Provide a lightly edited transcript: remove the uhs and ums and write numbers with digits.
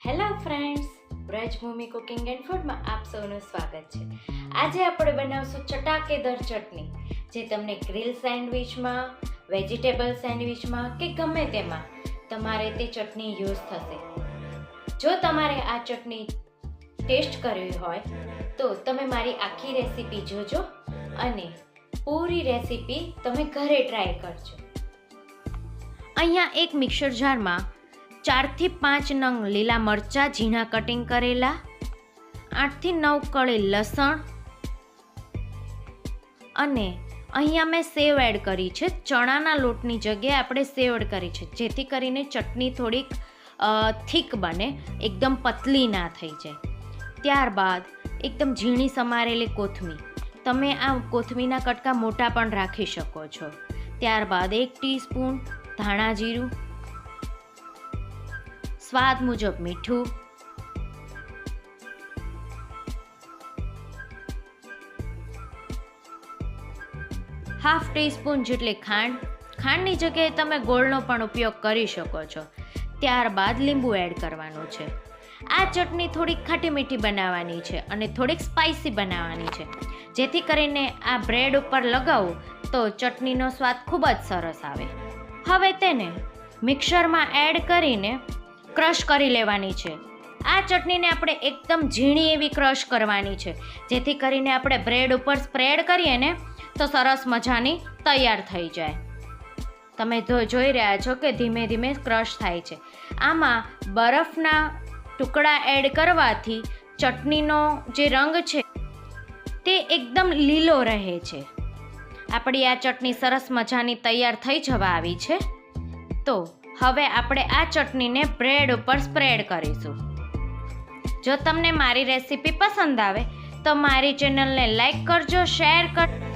Hello friends, બ્રજભૂમિ cooking and ફૂડમાં આપ સૌનું સ્વાગત છે. આજે આપણે બનાવશું ચટાકેદાર ચટણી, જે તમને ગ્રીલ સેન્ડવિચમાં, વેજીટેબલ સેન્ડવિચમાં કે ગમે તેમાં તમારે તે ચટણી યુઝ થશે. જો તમારે આ ચટણી ટેસ્ટ કરવી હોય તો તમે મારી આખી રેસીપી જોજો અને પૂરી રેસીપી તમે ઘરે ટ્રાય કરજો. અહીંયા એક મિક્સર જારમાં 4 થી 5 નંગ લીલા મરચાં ઝીણા કટિંગ કરેલા, 8 થી 9 કળી લસણ અને અહીંયા મેં સેવ એડ કરી છે. ચણાના લોટની જગ્યાએ આપણે સેવ એડ કરી છે, જેથી કરીને ચટણી થોડીક થીક બને, એકદમ પતલી ના થઈ જાય. ત્યારબાદ એકદમ ઝીણી સમારેલી કોથમીર, તમે આ કોથમીરના કટકા મોટા પણ રાખી શકો છો. ત્યારબાદ 1 ટીસ્પૂન ધાણા જીરું, સ્વાદ મુજબ મીઠું, હાફ ટીસ્પૂન જેટલી ખાંડ. ખાંડની જગ્યાએ તમે ગોળનો પણ ઉપયોગ કરી શકો છો. ત્યારબાદ લીંબુ એડ કરવાનું છે. આ ચટણી થોડીક ખાટી મીઠી બનાવવાની છે અને થોડીક સ્પાઇસી બનાવવાની છે, જેથી કરીને આ બ્રેડ ઉપર લગાવો તો ચટણીનો સ્વાદ ખૂબ જ સરસ આવે. હવે તેને મિક્સરમાં એડ કરીને ક્રશ કરી લેવાની છે. આ ચટણીને આપણે એકદમ ઝીણી એવી ક્રશ કરવાની છે, જેથી કરીને આપણે બ્રેડ ઉપર સ્પ્રેડ કરીએ ને તો સરસ મજાની તૈયાર થઈ જાય. તમે જોઈ રહ્યા છો કે ધીમે ધીમે ક્રશ થાય છે. આમાં બરફના ટુકડા એડ કરવાથી ચટણીનો જે રંગ છે તે એકદમ લીલો રહે છે. આપણી આ ચટણી સરસ મજાની તૈયાર થઈ જવા આવી છે. તો હવે આપણે આ ચટણીને બ્રેડ ઉપર સ્પ્રેડ કરીશું. જો તમને મારી રેસીપી પસંદ આવે તો મારી ચેનલને લાઈક કરજો, શેર કરજો